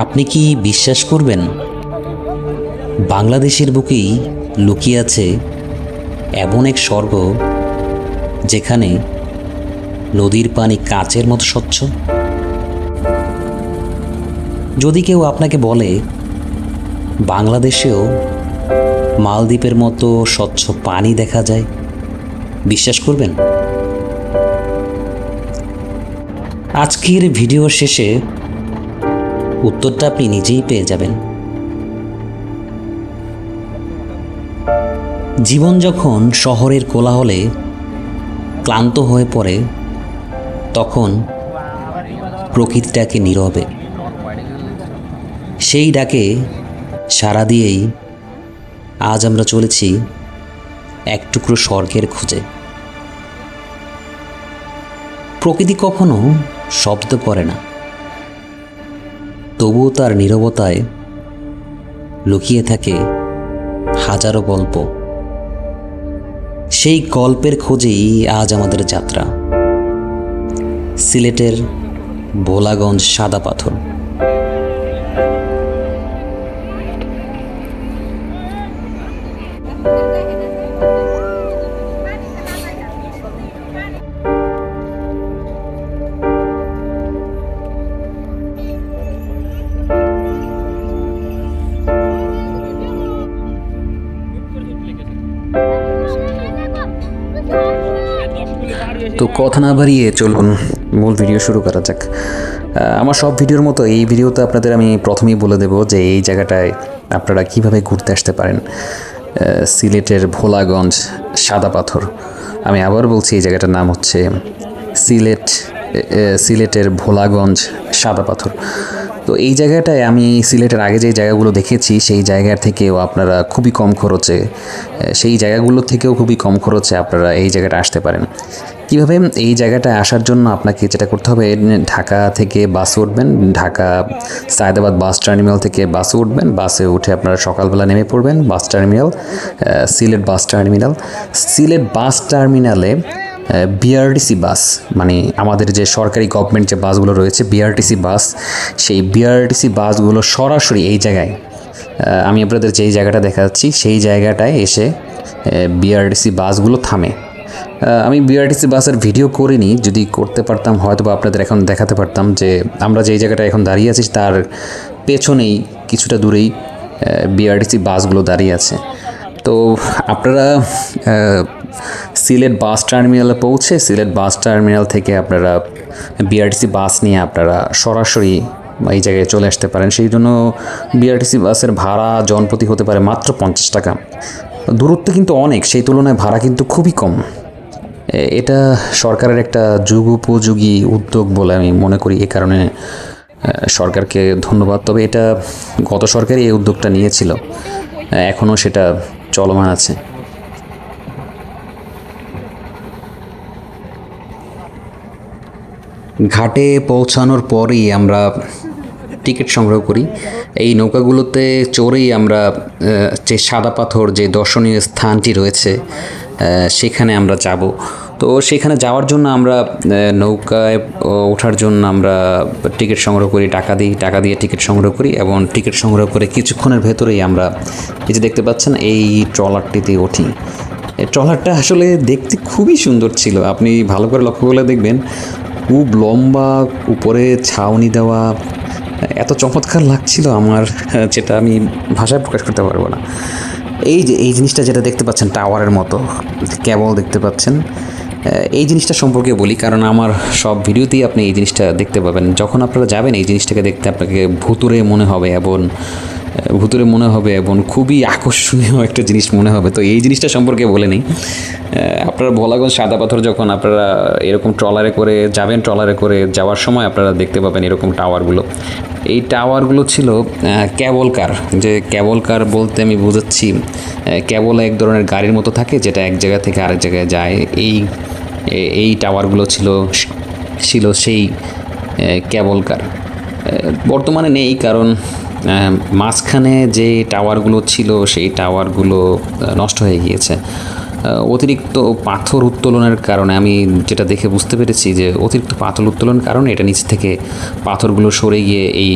আপনি কি বিশ্বাস করবেন, বাংলাদেশের বুকেই লুকিয়ে আছে এমন এক স্বর্গ যেখানে নদীর পানি কাচের মতো স্বচ্ছ। যদি কেউ আপনাকে বলে বাংলাদেশেও মালদ্বীপের মতো স্বচ্ছ পানি দেখা যায়, বিশ্বাস করবেন? আজকের ভিডিওর শেষে উত্তরটা আপনি নিজেই পেয়ে যাবেন। জীবন যখন শহরের কোলাহলে ক্লান্ত হয়ে পড়ে, তখন প্রকৃতি ডাকে নীরবে। সেই ডাকে সাড়া দিয়েই আজ আমরা চলেছি এক টুকরো স্বর্গের খোঁজে। প্রকৃতি কখনো শব্দ করে না, তবুও তার নীরবতায় লুকিয়ে থাকে হাজারো গল্প। সেই গল্পের খোঁজেই আজ আমাদের যাত্রা সিলেটের ভোলাগঞ্জ সাদা পাথর। তো কথা না বাড়িয়ে চলুন মূল ভিডিও শুরু করা যাক। আমার সব ভিডিওর মতো এই ভিডিওতে আপনাদের আমি প্রথমেই বলে দেব যে এই জায়গাটায় আপনারা কিভাবে ঘুরতে আসতে পারেন। সিলেটের ভোলাগঞ্জ সাদা পাথর। আমি আবার বলছি, এই জায়গাটার নাম হচ্ছে সিলেটের ভোলাগঞ্জ সাদা পাথর। তো এই জায়গাটায় আমি সিলেটের আগে যে জায়গাগুলো দেখেছি সেই জায়গার থেকেও আপনারা খুবই কম খরচে, সেই জায়গাগুলো থেকেও খুবই কম খরচে আপনারা এই জায়গাটা আসতে পারেন। কীভাবে? এই জায়গাটায় আসার জন্য আপনাকে যেটা করতে হবে, ঢাকা থেকে বাসে উঠবেন, ঢাকা সায়দাবাদ বাস টার্মিনাল থেকে বাসে উঠবেন। বাসে উঠে আপনারা সকালবেলা নেমে পড়বেন বাস টার্মিনাল, সিলেট বাস টার্মিনালে বিআরটিসি বাস, মানে আমাদের যে সরকারি গভর্নমেন্ট যে বাসগুলো রয়েছে বিআরটিসি বাস, সেই বিআরটিসি বাসগুলো সরাসরি এই জায়গায়, আমি আপনাদের যেই জায়গাটা দেখাচ্ছি সেই জায়গাটায় এসে বিআরটিসি বাসগুলো থামে। আমি বিআরটিসি বাসের ভিডিও করিনি, যদি করতে পারতাম হয়তো বা আপনাদের এখন দেখাতে পারতাম যে আমরা যেই জায়গাটায় এখন দাঁড়িয়ে আছি তার পেছনেই কিছুটা দূরেই বিআরটিসি বাসগুলো দাঁড়িয়ে আছে। তো আপনারা সিলেট বাস টার্মিনালে পৌঁছে সিলেট বাস টার্মিনাল থেকে আপনারা বিআরটিসি বাস নিয়ে আপনারা সরাসরি এই জায়গায় চলে আসতে পারেন। সেই জন্য বিআরটিসি বাসের ভাড়া জনপ্রতি হতে পারে মাত্র 50 টাকা। দূরত্ব কিন্তু অনেক, সেই তুলনায় ভাড়া কিন্তু খুবই কম। এটা সরকারের একটা যুগোপযোগী উদ্যোগ বলে আমি মনে করি, এ কারণে সরকারকে ধন্যবাদ। তবে এটা গত সরকারই এই উদ্যোগটা নিয়েছিল, এখনও সেটা চলমান আছে। ঘাটে পৌঁছানোর পরেই আমরা টিকিট সংগ্রহ করি। এই নৌকাগুলোতে চড়েই আমরা যে সাদা পাথর যে দর্শনীয় স্থানটি রয়েছে সেখানে আমরা যাব। তো সেখানে যাওয়ার জন্য আমরা নৌকায় ওঠার জন্য আমরা টিকিট সংগ্রহ করি, টাকা দিয়ে টিকিট সংগ্রহ করি, এবং টিকিট সংগ্রহ করে কিছুক্ষণের ভেতরেই আমরা এই যে দেখতে পাচ্ছেন এই ট্রলারটিতে উঠি। এই ট্রলারটা আসলে দেখতে খুবই সুন্দর ছিল, আপনি ভালো করে লক্ষ্য করলে দেখবেন খুব লম্বা, উপরে ছাউনি দেওয়া, এত চমৎকার লাগছিল আমার, যেটা আমি ভাষায় প্রকাশ করতে পারবো না। এই জিনিসটা যেটা দেখতে পাচ্ছেন টাওয়ারের মতো কেবল দেখতে পাচ্ছেন, এই জিনিসটা সম্পর্কে বলি, কারণ আমার সব ভিডিওতেই আপনি এই জিনিসটা দেখতে পাবেন। যখন আপনারা যাবেন এই জিনিসটাকে দেখতে আপনাকে ভুতুরে মনে হবে এবং খুবই আকর্ষণীয় একটা জিনিস মনে হবে। তো এই জিনিসটা সম্পর্কে বলে নিই। আপনারা ভোলাগঞ্জ সাদা পাথর যখন আপনারা এরকম ট্রলারে করে যাওয়ার সময় আপনারা দেখতে পাবেন এরকম টাওয়ারগুলো। এই টাওয়ারগুলো ছিল কেবল কার। যে কেবল কার বলতে আমি বোঝাচ্ছি, কেবল এক ধরনের গাড়ির মতো থাকে যেটা এক জায়গা থেকে আরেক জায়গায় যায়। এই টাওয়ারগুলো ছিল সেই কেবল কার। বর্তমানে নেই, কারণ মাঝখানে যে টাওয়ারগুলো ছিল সেই টাওয়ারগুলো নষ্ট হয়ে গিয়েছে। অতিরিক্ত পাথর উত্তোলনের কারণে আমি যেটা দেখে বুঝতে পেরেছি যে অতিরিক্ত পাথর উত্তোলনের কারণে এটা নিচ থেকে পাথরগুলো সরে গিয়ে এই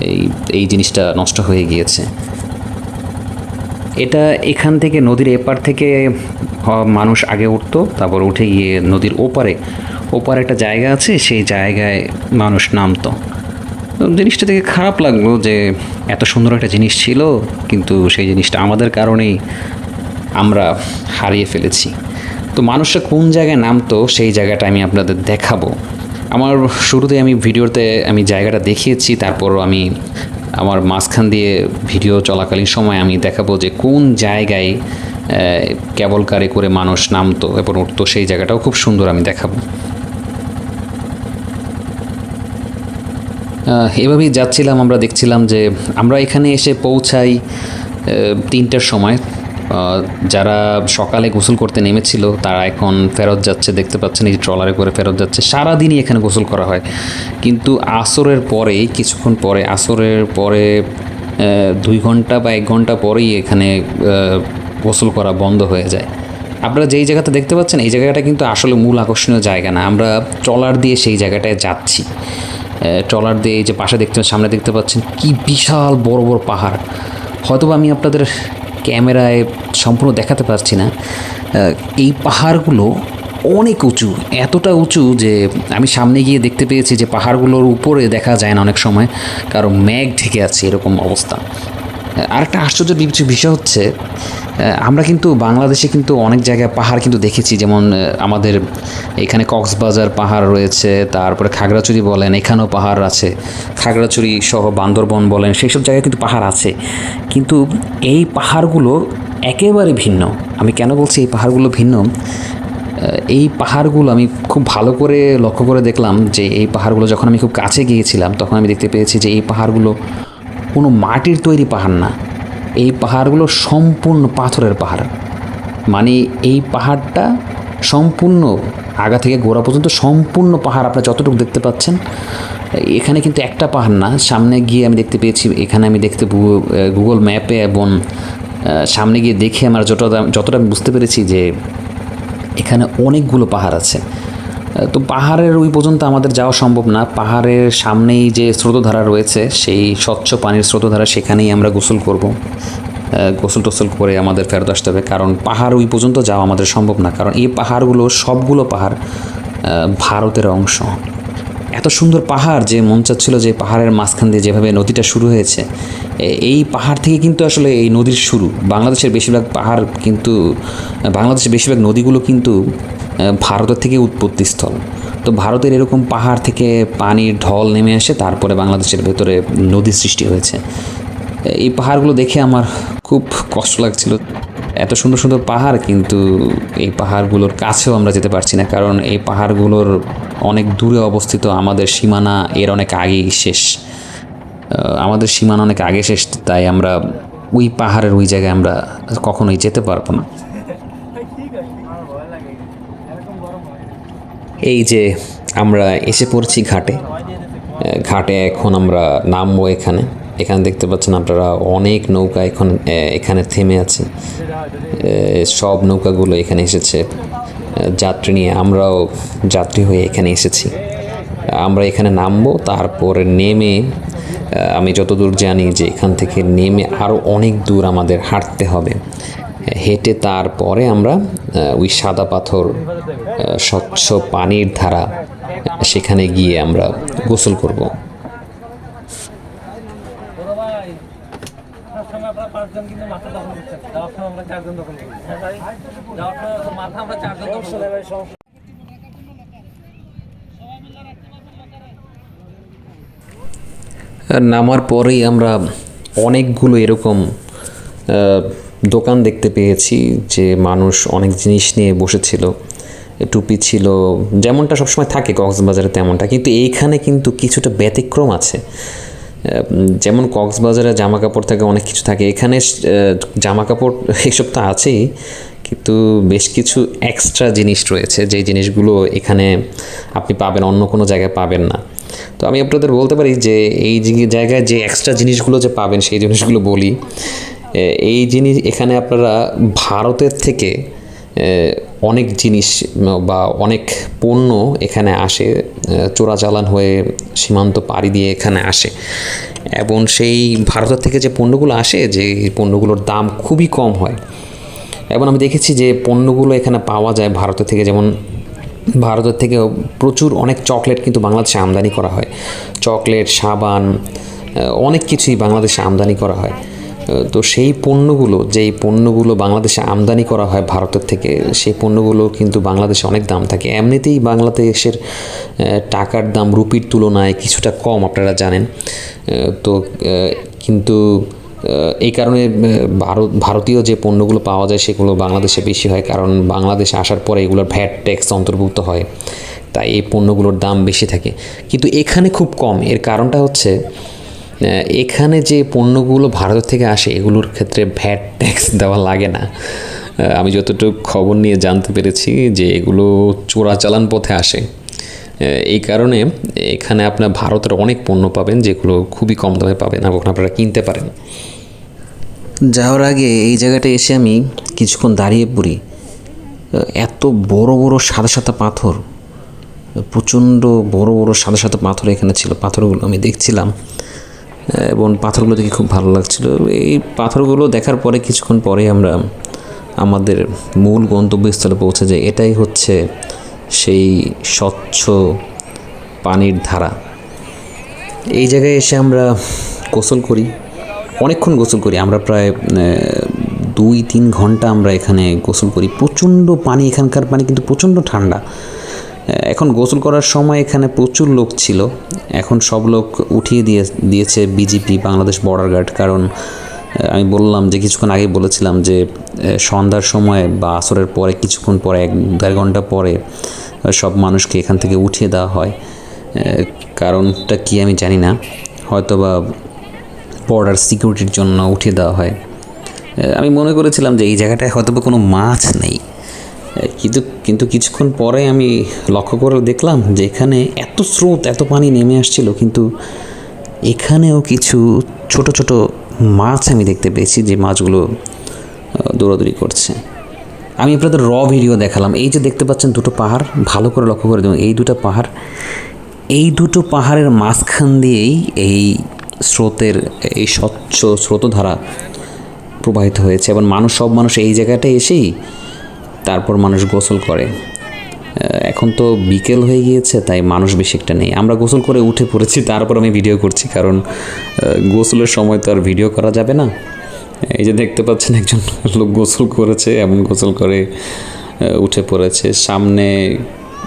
এই এই জিনিসটা নষ্ট হয়ে গিয়েছে। এটা এখান থেকে নদীর এপার থেকে মানুষ আগে উঠতো, তারপর উঠে গিয়ে নদীর ওপারে ওপারে একটা জায়গা আছে, সেই জায়গায় মানুষ নামতো। তো জিনিসটা থেকে খারাপ লাগলো যে এত সুন্দর একটা জিনিস ছিল, কিন্তু সেই জিনিসটা আমাদের কারণেই আমরা হারিয়ে ফেলেছি। তো মানুষরা কোন জায়গায় নামতো সেই জায়গাটা আমি আপনাদের দেখাবো। আমার শুরুতে আমি ভিডিওতে আমি জায়গাটা দেখিয়েছি, তারপরও আমি আমার মাঝখান দিয়ে ভিডিও চলাকালীন সময় আমি দেখাবো যে কোন জায়গায় কেবল কারে করে মানুষ নামতো এবং উঠতো, সেই জায়গাটাও খুব সুন্দর আমি দেখাবো। এভাবেই যাচ্ছিলাম, আমরা দেখছিলাম যে আমরা এখানে এসে পৌঁছাই 3টার সময়। যারা সকালে গোসল করতে নেমেছিল তারা এখন ফেরত যাচ্ছে, দেখতে পাচ্ছেন এই ট্রলারে করে ফেরত যাচ্ছে। সারাদিনই এখানে গোসল করা হয়, কিন্তু আসরের পরেই কিছুক্ষণ পরে, আসরের পরে 2 ঘন্টা বা 1 ঘন্টা পরেই এখানে গোসল করা বন্ধ হয়ে যায়। আপনারা যেই জায়গাটা দেখতে পাচ্ছেন এই জায়গাটা কিন্তু আসলে মূল আকর্ষণীয় জায়গা না, আমরা ট্রলার দিয়ে সেই জায়গাটায় যাচ্ছি। ট্রলার দিয়ে এই যে পাশে সামনে দেখতে পাচ্ছেন কি বিশাল বড় বড় পাহাড়। হয়তোবা আমি আপনাদের ক্যামেরায় সম্পূর্ণ দেখাতে পারছি না। এই পাহাড়গুলো অনেক উঁচু, এতটা উঁচু যে আমি সামনে গিয়ে দেখতে পেয়েছি যে পাহাড়গুলোর উপরে দেখা যায় না অনেক সময়, কারণ মেঘ ঢেকে আছে, এরকম অবস্থা। আরেকটা আশ্চর্যের বিষয় হচ্ছে, আমরা কিন্তু বাংলাদেশে কিন্তু অনেক জায়গায় পাহাড় কিন্তু দেখেছি, যেমন আমাদের এখানে কক্সবাজার পাহাড় রয়েছে, তারপরে খাগড়াছড়ি বলেন এখানেও পাহাড় আছে, খাগড়াছড়ি সহ বান্দরবন বলেন সেই সব জায়গায় কিন্তু পাহাড় আছে। কিন্তু এই পাহাড়গুলো একেবারে ভিন্ন। আমি কেন বলছি এই পাহাড়গুলো ভিন্ন, এই পাহাড়গুলো আমি খুব ভালো করে লক্ষ্য করে দেখলাম যে এই পাহাড়গুলো যখন আমি খুব কাছে গিয়েছিলাম তখন আমি দেখতে পেয়েছি যে এই পাহাড়গুলো কোনো মাটির তৈরি পাহাড় না, এই পাহাড়গুলো সম্পূর্ণ পাথরের পাহাড়। মানে এই পাহাড়টা সম্পূর্ণ আগা থেকে গোড়া পর্যন্ত সম্পূর্ণ পাহাড়, আপনারা যতটুকু দেখতে পাচ্ছেন। এখানে কিন্তু একটা পাহাড় না, সামনে গিয়ে আমি দেখতে পেয়েছি, এখানে আমি দেখতে গুগল ম্যাপে এবং সামনে গিয়ে দেখে আমার যতটা আমি বুঝতে পেরেছি যে এখানে অনেকগুলো পাহাড় আছে। তো পাহাড়ের ওই পর্যন্ত আমাদের যাওয়া সম্ভব না। পাহাড়ের সামনেই যে স্রোতধারা রয়েছে, সেই স্বচ্ছ পানির স্রোতধারা, সেখানেই আমরা গোসল করব। গোসল টোসল করে আমাদের ফেরত আসতে হবে, কারণ পাহাড় ওই পর্যন্ত যাওয়া আমাদের সম্ভব না, কারণ এই পাহাড়গুলো সবগুলো পাহাড় ভারতের অংশ। এত সুন্দর পাহাড় যে মন চাচ্ছিল যে পাহাড়ের মাঝখান দিয়ে যেভাবে নদীটা শুরু হয়েছে, এই পাহাড় থেকে কিন্তু আসলে এই নদীর শুরু। বাংলাদেশের বেশিরভাগ পাহাড় কিন্তু, বাংলাদেশের বেশিরভাগ নদীগুলো কিন্তু ভারতের থেকে উৎপত্তিস্থল। তো ভারতের এরকম পাহাড় থেকে পানির ঢল নেমে আসে, তারপরে বাংলাদেশের ভেতরে নদী সৃষ্টি হয়েছে। এই পাহাড়গুলো দেখে আমার খুব কষ্ট লাগছিল। এত সুন্দর সুন্দর পাহাড়, কিন্তু এই পাহাড়গুলোর কাছেও আমরা যেতে পারছি না, কারণ এই পাহাড়গুলোর অনেক দূরে অবস্থিত। আমাদের সীমানা এর অনেক আগেই শেষ, আমাদের সীমানা অনেক আগে শেষ, তাই আমরা ওই পাহাড়ের ওই জায়গায় আমরা কখনোই যেতে পারবো না। এই যে আমরা এসে পড়ছি ঘাটে। ঘাটে এখন আমরা নামবো। এখানে দেখতে পাচ্ছেন আপনারা অনেক নৌকা এখানে থেমে আছে। সব নৌকাগুলো এখানে এসেছে যাত্রী নিয়ে, আমরাও যাত্রী হয়ে এখানে এসেছি। আমরা এখানে নামবো, তারপরে নেমে আমি যতদূর জানি যে এখান থেকে নেমে আরও অনেক দূর আমাদের হাঁটতে হবে, হেঁটে তারপরে আমরা ওই সাদা পাথর স্বচ্ছ পানির ধারা সেখানে গিয়ে আমরা গোসল করব। নামার পরেই আমরা অনেকগুলো এরকম দোকান দেখতে পেয়েছি যে মানুষ অনেক জিনিস নিয়ে বসেছিল। টুপি ছিল, যেমনটা সবসময় থাকে কক্সবাজারে তেমনটা, কিন্তু এইখানে কিন্তু কিছুটা ব্যতিক্রম আছে। যেমন কক্সবাজারে জামা কাপড় থাকে, অনেক কিছু থাকে, এখানে জামা কাপড় এইসব তো আছেই, কিন্তু বেশ কিছু এক্সট্রা জিনিস রয়েছে, যেই জিনিসগুলো এখানে আপনি পাবেন, অন্য কোনো জায়গায় পাবেন না। তো আমি আপনাদের বলতে পারি যে এই জায়গায় যে এক্সট্রা জিনিসগুলো যে পাবেন সেই জিনিসগুলো বলি। এই জিনিস এখানে আপনারা ভারতের থেকে অনেক জিনিস বা অনেক পণ্য এখানে আসে, চোরাচালান হয়ে সীমান্ত পাড়ি দিয়ে এখানে আসে, এবং সেই ভারতের থেকে যে পণ্যগুলো আসে, যে পণ্যগুলোর দাম খুবই কম হয়। এবং আমি দেখেছি যে পণ্যগুলো এখানে পাওয়া যায় ভারতের থেকে, যেমন ভারতের থেকে প্রচুর অনেক চকলেট কিন্তু বাংলাদেশে আমদানি করা হয়, চকলেট, সাবান, অনেক কিছুই বাংলাদেশে আমদানি করা হয়। তো সেই পণ্যগুলো, যেই পণ্যগুলো বাংলাদেশে আমদানি করা হয় ভারতের থেকে, সেই পণ্যগুলো কিন্তু বাংলাদেশে অনেক দাম থাকে। এমনিতেই বাংলাদেশের টাকার দাম রুপির তুলনায় কিছুটা কম, আপনারা জানেন। তো কিন্তু এই কারণে ভারতীয় যে পণ্যগুলো পাওয়া যায় সেগুলো বাংলাদেশে বেশি হয়, কারণ বাংলাদেশে আসার পরে এগুলোর ভ্যাট ট্যাক্স অন্তর্ভুক্ত হয়, তাই এই পণ্যগুলোর দাম বেশি থাকে। কিন্তু এখানে খুব কম। এর কারণটা হচ্ছে এখানে যে পণ্যগুলো ভারত থেকে আসে এগুলোর ক্ষেত্রে ভ্যাট ট্যাক্স দেওয়া লাগে না। আমি যতটুকু খবর নিয়ে জানতে পেরেছি যে এগুলো চোরাচালান পথে আসে। এই কারণে এখানে আপনার ভারতের অনেক পণ্য পাবেন যেগুলো খুবই কম দামে পাবেন এবং আপনারা কিনতে পারেন। যাওয়ার আগে এই জায়গাটায় এসে আমি কিছুক্ষণ দাঁড়িয়ে পড়ি। এত বড় বড় সাদা সাদা পাথর, প্রচণ্ড বড় বড় সাদা সাদা পাথর এখানে ছিল। পাথরগুলো আমি দেখছিলাম এবং পাথরগুলো দেখে খুব ভালো লাগছিল। এই পাথরগুলো দেখার পরে কিছুক্ষণ পরে আমরা আমাদের মূল গন্তব্যস্থলে পৌঁছে যাই। এটাই হচ্ছে সেই স্বচ্ছ পানির ধারা। এই জায়গায় এসে আমরা গোসল করি, অনেকক্ষণ গোসল করি। আমরা প্রায় 2-3 ঘন্টা আমরা এখানে গোসল করি। প্রচণ্ড পানি, এখানকার পানি কিন্তু প্রচণ্ড ঠান্ডা। এখন গোসল করার সময় এখানে প্রচুর লোক ছিল, এখন সব লোক উঠিয়ে দিয়েছে বিজিপি, বাংলাদেশ বর্ডার গার্ড। কারণ আমি বললাম যে, কিছুক্ষণ আগে বলেছিলাম যে সন্ধ্যার সময় বা আসরের পরে কিছুক্ষণ পরে, 1-1.5 ঘন্টা পরে সব মানুষকে এখান থেকে উঠিয়ে দেওয়া হয়। কারণটা কি আমি জানি না, হয়তো বা বর্ডার সিকিউরিটির জন্য উঠিয়ে দেওয়া হয়। আমি মনে করেছিলাম যে এই জায়গাটায় হয়তো বা কোনো মাছ নেই, কিন্তু কিছুক্ষণ পরে আমি লক্ষ্য করে দেখলাম যে এখানে এত স্রোত, এত পানি নেমে আসছিল, কিন্তু এখানেও কিছু ছোট ছোট মাছ আমি দেখতে পেয়েছি, যে মাছগুলো দৌড়াদৌড়ি করছে। আমি আপনাদের ভিডিও দেখালাম। এই যে দেখতে পাচ্ছেন দুটো পাহাড়, ভালো করে লক্ষ্য করে দেখুন, এই দুটো পাহাড়ের মাঝখান দিয়েই এই স্রোতের, এই স্বচ্ছ স্রোতধারা প্রবাহিত হয়েছে। এবং সব মানুষ এই জায়গাটায় এসেই তারপর মানুষ গোসল করে। এখন তো বিকেল হয়ে গিয়েছে, তাই মানুষ বেশি একটা নেই। আমরা গোসল করে উঠে পড়েছি, তারপর আমি ভিডিও করছি, কারণ গোসলের সময় তো আর ভিডিও করা যাবে না। এই যে দেখতে পাচ্ছেন একজন লোক গোসল করেছে, এমন গোসল করে উঠে পড়েছে।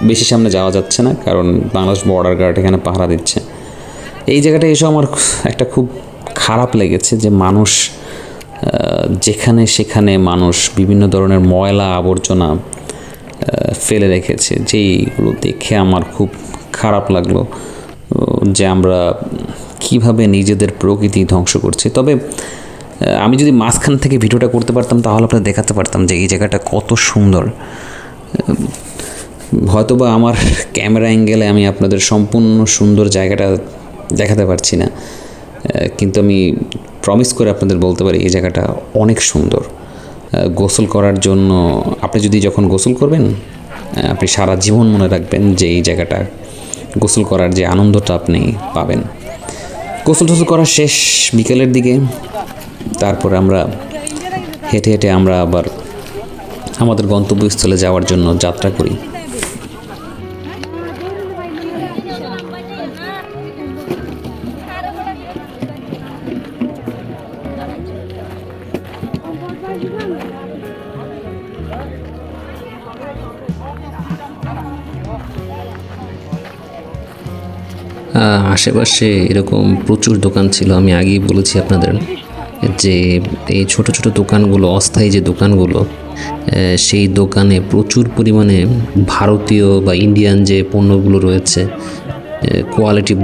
বেশি সামনে যাওয়া যাচ্ছে না, কারণ বাংলাদেশ বর্ডার গার্ড এখানে পাহারা দিচ্ছে। এই জায়গাটা এসে আমার একটা খুব খারাপ লেগেছে যে মানুষ যেখানে সেখানে মানুষ বিভিন্ন ধরনের ময়লা আবর্জনা ফেলে রেখেছে, যেইগুলো দেখে আমার খুব খারাপ লাগলো যে আমরা কিভাবে নিজেদের প্রকৃতি ধ্বংস করছি। তবে আমি যদি মাঝখান থেকে ভিডিওটা করতে পারতাম তাহলে আপনাদের দেখাতে পারতাম যে এই জায়গাটা কত সুন্দর। হয়তোবা আমার ক্যামেরা অ্যাঙ্গেলে আমি আপনাদের সম্পূর্ণ সুন্দর জায়গাটা দেখাতে পারছি না, কিন্তু আমি প্রমিস করে আপনাদের বলতে পারি এই জায়গাটা অনেক সুন্দর। গোসল করার জন্য আপনি যখন গোসল করবেন, আপনি সারা জীবন মনে রাখবেন যে এই জায়গাটা গোসল করার যে আনন্দটা আপনি পাবেন। গোসল করা শেষ বিকেলের দিকে, তারপরে আমরা হেঁটে হেঁটে আমরা আবার আমাদের গন্তব্যস্থলে যাওয়ার জন্য যাত্রা করি। আশেপাশে এরকম প্রচুর দোকান ছিল। আমি আগেই বলেছি আপনাদের যে এই ছোট ছোট দোকানগুলো, অস্থায়ী যে দোকানগুলো, সেই দোকানে প্রচুর পরিমাণে ভারতীয় বা ইন্ডিয়ান যে পণ্যগুলো রয়েছে, কোয়ালিটি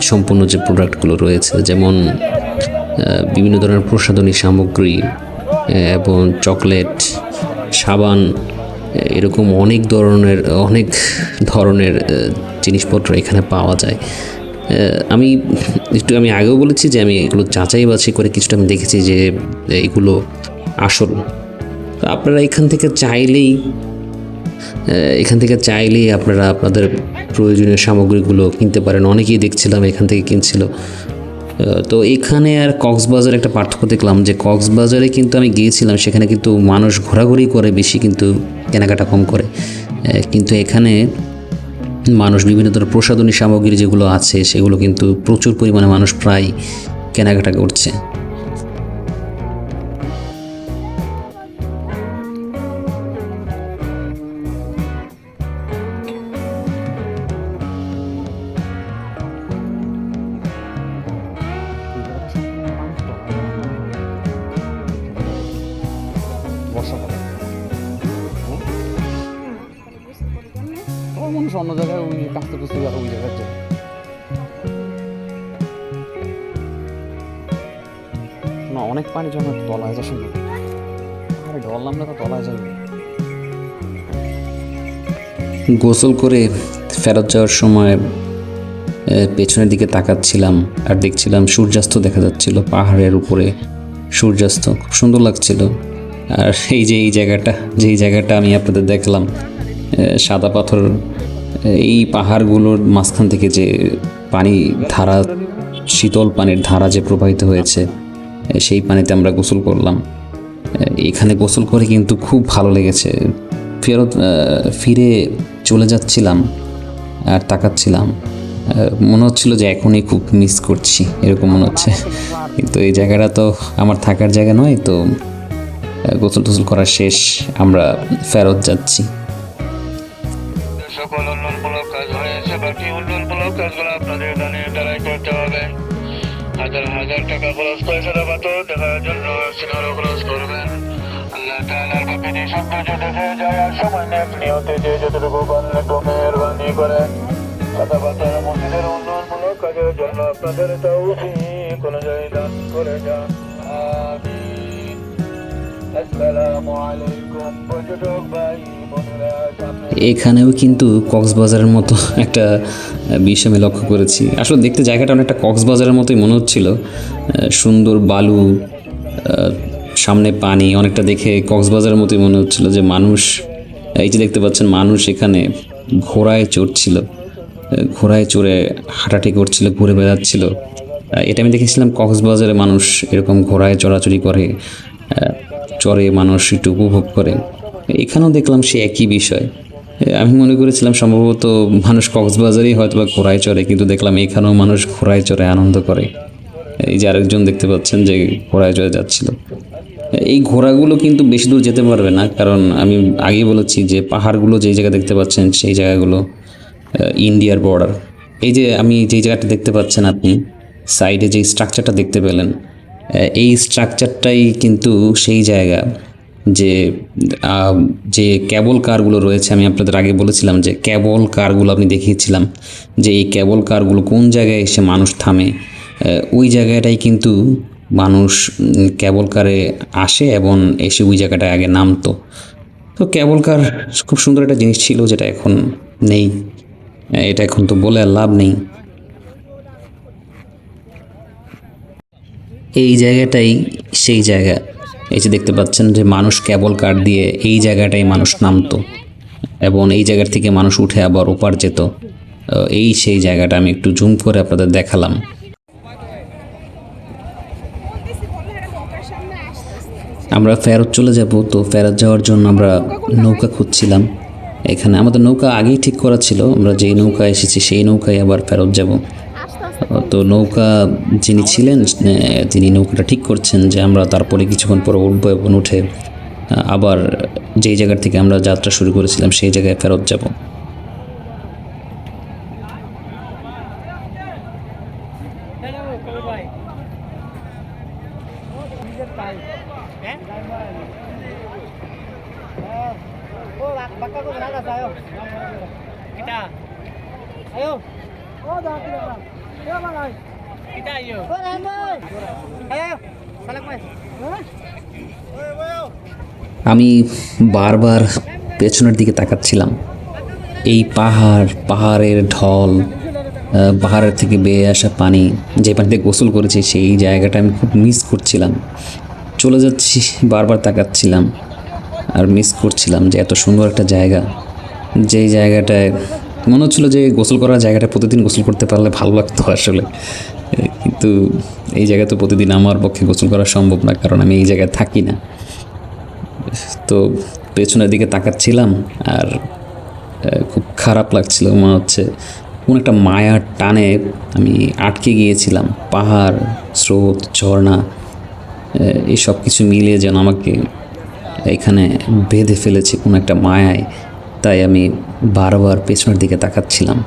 সম্পন্ন যে প্রোডাক্টগুলো রয়েছে, যেমন বিভিন্ন ধরনের প্রসাধনী সামগ্রী এবং চকলেট, সাবান, এরকম অনেক ধরনের জিনিসপত্র এখানে পাওয়া যায়। আমি আগেও বলেছি যে আমি এগুলো যাচাই বাছাই করে কিছুটা আমি দেখেছি যে এগুলো আসল। আপনারা এখান থেকে চাইলেই এখান থেকে চাইলেই আপনারা আপনাদের প্রয়োজনীয় সামগ্রীগুলো কিনতে পারেন। অনেকেই দেখছিলাম এখান থেকে কিনছিল। তো এখানে আর কক্সবাজার একটা পার্থক্য দেখলাম যে কক্সবাজারে কিন্তু আমি গিয়েছিলাম, সেখানে কিন্তু মানুষ ঘোরাঘুরি করে বেশি, কিন্তু কেনাকাটা কম করে। কিন্তু এখানে মানুষ বিভিন্ন ধরনের প্রসাধনী সামগ্রী যেগুলো আছে সেগুলো কিন্তু প্রচুর পরিমাণে মানুষ প্রায় কেনাকাটা করছে। মানুষ অন্য জায়গায় ওই কাছতে কুছতে যাবে ওই জায়গায় যায়। না অনেক পানি যখন তলায় যা শুনলাম, আরে ডরলাম না তো তলায় যাবে। গোসল করে ফেরত যাওয়ার সময় পেছনের দিকে তাকাচ্ছিলাম আর দেখছিলাম সূর্যাস্ত দেখা যাচ্ছিল পাহাড়ের উপরে। সূর্যাস্ত খুব সুন্দর লাগছিল। আর এই জায়গাটা আমি আপনাদের দেখলাম, সাদা পাথর, এই পাহাড়গুলোর মাঝখান থেকে যে পানি ধারা, শীতল পানির ধারা যে প্রবাহিত হয়েছে, সেই পানিতে আমরা গোসল করলাম। এখানে গোসল করে কিন্তু খুব ভালো লেগেছে। ফিরে চলে যাচ্ছিলাম আর তাকাচ্ছিলাম, মনে হচ্ছিল যে এখনই খুব মিস করছি, এরকম মনে হচ্ছে। কিন্তু এই জায়গাটা তো আমার থাকার জায়গা নয়, তো গোসল টোসল করা শেষ, আমরা ফেরত যাচ্ছি। সকল উন্নয়নমূলক কাজ হয়েছে, বাকি উন্নয়নমূলক কাজগুলো আপনাদের দানের দ্বারাই করতে হবে। হাজার হাজার টাকা খরচ করে সাদা পাথর দেখার জন্য সিনারও খরচ করবেন। আল্লাহ তাআলার প্রকৃতি সৌন্দর্য দেখে যাওয়ার সময় নেক নিয়তে যে যতটুকু পারেন একটু মেহেরবানি করেন। সাদা পাথর মসজিদের উন্নয়নমূলক কাজের জন্য আপনাদের তৌফিক অনুযায়ী দান করে যান। আমিন। আসসালামু আলাইকুম পর্যটক ভাই বোনেরা। এখানেও কিন্তু কক্সবাজারের মতো একটা বিষয় আমি লক্ষ্য করেছি। আসলে দেখতে জায়গাটা অনেকটা কক্সবাজারের মতোই মনে হচ্ছিল। সুন্দর বালু, সামনে পানি, অনেকটা দেখে কক্সবাজারের মতোই মনে হচ্ছিল। যে মানুষ, এই যে দেখতে পাচ্ছেন, মানুষ এখানে ঘোড়ায় চড়ছিল, ঘোড়ায় চড়ে হাঁটাহাঁটি করছিল, ঘুরে বেড়াচ্ছিল। এটা আমি দেখেছিলাম কক্সবাজারে মানুষ এরকম ঘোড়ায় চড়াচড়ি করে, চড়ে মানুষ একটু উপভোগ করে। এখানেও দেখলাম সে একই বিষয়। আমি মনে করেছিলাম সম্ভবত মানুষ কক্সবাজারেই হয়তো বা ঘোড়ায় চড়ে, কিন্তু দেখলাম এখানেও মানুষ ঘোড়ায় চড়ে আনন্দ করে। এই যে আরেকজন দেখতে পাচ্ছেন যে ঘোড়ায় চড়ে যাচ্ছিল। এই ঘোড়াগুলো কিন্তু বেশি দূর যেতে পারবে না, কারণ আমি আগেই বলেছি যে পাহাড়গুলো যেই জায়গায় দেখতে পাচ্ছেন সেই জায়গাগুলো ইন্ডিয়ার বর্ডার। এই যে আমি যেই জায়গাটা দেখতে পাচ্ছেন, আপনি সাইডে যেই স্ট্রাকচারটা দেখতে পেলেন, এই স্ট্রাকচারটাই কিন্তু সেই জায়গা যে যে ক্যাবল কারগুলো রয়েছে। আমি আপনাদের আগে বলেছিলাম যে ক্যাবল কারগুলো আমি দেখিয়েছিলাম যে এই ক্যাবল কারগুলো কোন জায়গায় এসে মানুষ থামে। ওই জায়গাটাই কিন্তু মানুষ ক্যাবল কারে আসে এবং এসে ওই জায়গাটায় আগে নামতো। তো ক্যাবল কার খুব সুন্দর একটা জিনিস ছিল, যেটা এখন নেই। এটা এখন তো বলে আর লাভ নেই। এই জায়গাটাই সেই জায়গা। এই যে দেখতে পাচ্ছেন যে মানুষ ক্যাবল কার দিয়ে এই জায়গাটাই মানুষ নামতো এবং এই জায়গার থেকে মানুষ উঠে আবার ওপার যেত। এই সেই জায়গাটা আমি একটু জুম করে আপনাদের দেখালাম। আমরা ফেরত চলে যাব, তো ফেরত যাওয়ার জন্য আমরা নৌকা খুঁজছিলাম। এখানে আমাদের নৌকা আগেই ঠিক করা ছিল, আমরা যেই নৌকায় এসেছি সেই নৌকায় আবার ফেরত যাব। তো নৌকা যিনি ছিলেন তিনি নৌকাটা ঠিক করছেন যে আমরা তারপরে কিছুক্ষণ পরে উঠবো এবং উঠে আবার যেই জায়গার থেকে আমরা যাত্রা শুরু করেছিলাম সেই জায়গায় ফেরত যাব। আমি বারবার পেছনের দিকে তাকাচ্ছিলাম। এই পাহাড়ের ঢল, পাহাড়ের থেকে বেয়ে আসা পানি, যে পানিতে গোসল করেছি সেই জায়গাটা আমি খুব মিস করছিলাম। চলে যাচ্ছি, বারবার তাকাচ্ছিলাম আর মিস করছিলাম যে এত সুন্দর একটা জায়গা যেই জায়গাটায় মনে হচ্ছিলো যে গোসল করার জায়গাটা প্রতিদিন গোসল করতে পারলে ভালো লাগতো আসলে, কিন্তু এই জায়গায় তো প্রতিদিন আমার পক্ষে গোসল করা সম্ভব না, কারণ আমি এই জায়গায় থাকি না। তো পেছনের দিকে তাকাচ্ছিলাম আর খুব খারাপ লাগছিল, মনে হচ্ছে কোন একটা মায়ার টানে আমি আটকে গিয়েছিলাম। পাহাড়, স্রোত, ঝর্ণা, এই সব কিছু মিলিয়ে যেন আমাকে এখানে বেঁধে ফেলেছে কোনো একটা মায়ায়। তাই আমি বারবার পেছনের দিকে তাকাচ্ছিলাম।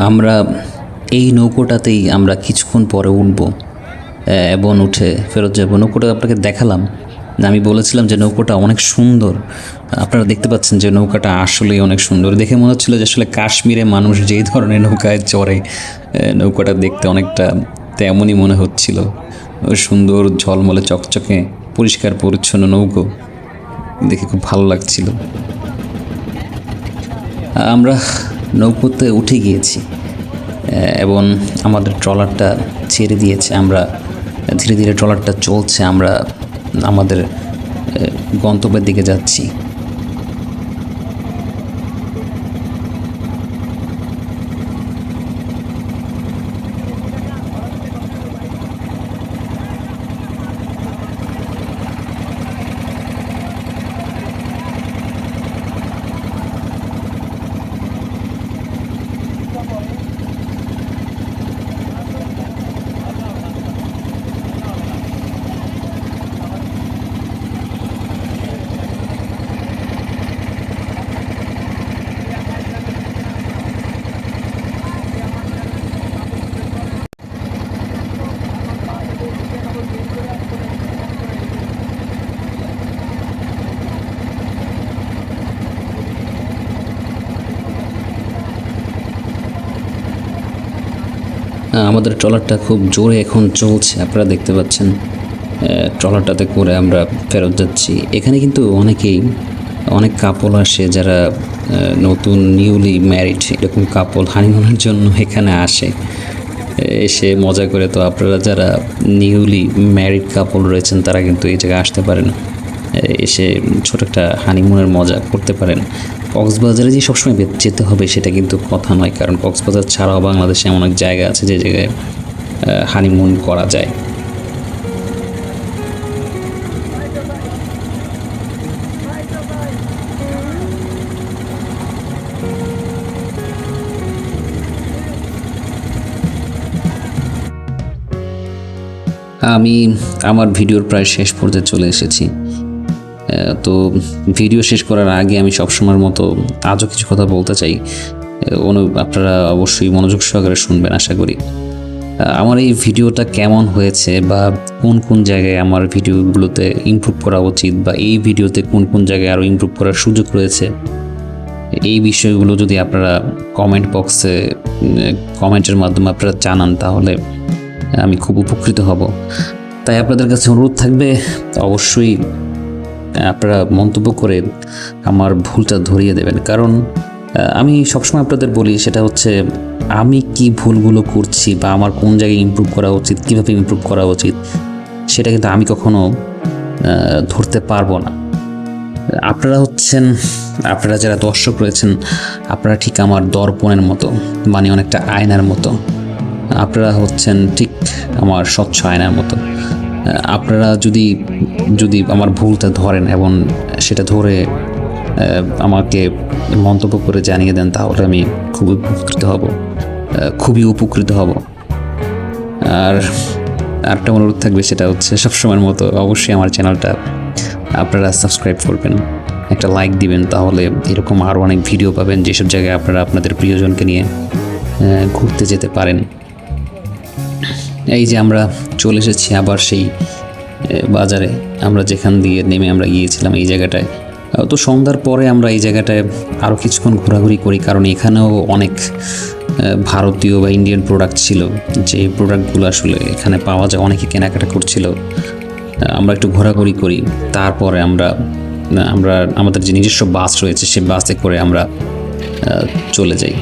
আমরা এই নৌকোটাতেই আমরা কিছুক্ষণ পরে উঠব এবং উঠে ফেরত যাব। নৌকোটা আপনাকে দেখালাম, আমি বলেছিলাম যে নৌকোটা অনেক সুন্দর। আপনারা দেখতে পাচ্ছেন যে নৌকাটা আসলেই অনেক সুন্দর। দেখে মনে হচ্ছিল যে আসলে কাশ্মীরে মানুষ যেই ধরনের নৌকায় চড়ে, নৌকাটা দেখতে অনেকটা তেমনই মনে হচ্ছিল। সুন্দর ঝলমলে চকচকে পরিষ্কার পরিচ্ছন্ন নৌকো দেখে খুব ভালো লাগছিল। আমরা নৌকোতে উঠে গিয়েছি এবং আমাদের ট্রলারটা ছেড়ে দিয়েছে। আমরা ধীরে ধীরে ট্রলারটা চলছে, আমরা আমাদের গন্তব্যের দিকে যাচ্ছি। আমাদের ট্রলারটা খুব জোরে এখন চলছে, আপনারা দেখতে পাচ্ছেন। ট্রলারটাতে করে আমরা ফেরত যাচ্ছি। এখানে কিন্তু অনেক কাপল আসে যারা নতুন নিউলি ম্যারিড, এরকম কাপল হানিমুনের জন্য এখানে আসে, এসে মজা করে। তো আপনারা যারা নিউলি ম্যারিড কাপল রয়েছেন তারা কিন্তু এই জায়গায় আসতে পারেন, এসে ছোট একটা হানিমুনের মজা করতে পারেন। কক্সবাজারে যে সবসময় যেতে হবে সেটা কিন্তু কথা নয়, কারণ কক্সবাজার ছাড়াও বাংলাদেশে এমন অনেক জায়গা আছে যে জায়গায় হানিমুন করা যায়। আমি আমার ভিডিওর প্রায় শেষ পর্যায়ে চলে এসেছি। তো ভিডিও শেষ করার আগে আমি সবসময়ের মতো আজও কিছু কথা বলতে চাই। আপনারা অবশ্যই মনোযোগ সহকারে শুনবেন আশা করি। আমার এই ভিডিওটা কেমন হয়েছে বা কোন কোন জায়গায় আমার ভিডিওগুলোতে ইমপ্রুভ করা উচিত, বা এই ভিডিওতে কোন কোন জায়গায় আরও ইমপ্রুভ করার সুযোগ রয়েছে, এই বিষয়গুলো যদি আপনারা কমেন্ট বক্সে কমেন্টের মাধ্যমে আপনারা জানান তাহলে আমি খুব উপকৃত হব। তাই আপনাদের কাছে অনুরোধ থাকবে অবশ্যই আপনারা মন্তব্য করে আমার ভুলটা ধরিয়ে দেবেন, কারণ আমি সবসময় আপনাদের বলি সেটা হচ্ছে আমি কি ভুলগুলো করছি বা আমার কোন জায়গায় ইমপ্রুভ করা উচিত, কীভাবে ইমপ্রুভ করা উচিত, সেটা কিন্তু আমি কখনো ধরতে পারবো না। আপনারা যারা দর্শক রয়েছেন আপনারা ঠিক আমার দর্পণের মতো, মানে অনেকটা আয়নার মতো। আপনারা হচ্ছেন ঠিক আমার স্বচ্ছ আয়নার মতো। আপনারা যদি আমার ভুলটা ধরেন এবং সেটা ধরে আমাকে মন্তব্য করে জানিয়ে দেন তাহলে আমি খুবই উপকৃত হব। আর আরেকটা অনুরোধ থাকবে, সেটা হচ্ছে সবসময়ের মতো অবশ্যই আমার চ্যানেলটা আপনারা সাবস্ক্রাইব করবেন, একটা লাইক দিবেন, তাহলে এরকম আরও অনেক ভিডিও পাবেন যেসব জায়গায় আপনারা আপনাদের প্রিয়জনকে নিয়ে ঘুরতে যেতে পারেন। এই যে আমরা চলে এসেছি আবার সেই বাজারে, আমরা যেখান দিয়ে নেমে আমরা গিয়েছিলাম এই জায়গাটায়। তো সন্ধ্যার পরে আমরা এই জায়গাটায় আরও কিছুক্ষণ ঘোরাঘুরি করি, কারণ এখানেও অনেক ভারতীয় বা ইন্ডিয়ান প্রোডাক্ট ছিল, যে প্রোডাক্টগুলো আসলে এখানে পাওয়া যায়, অনেকে কেনাকাটা করছিল। আমরা একটু ঘোরাঘুরি করি, তারপরে আমরা আমরা আমাদের যে নিজস্ব বাস রয়েছে সেই বাসে করে আমরা চলে যাই।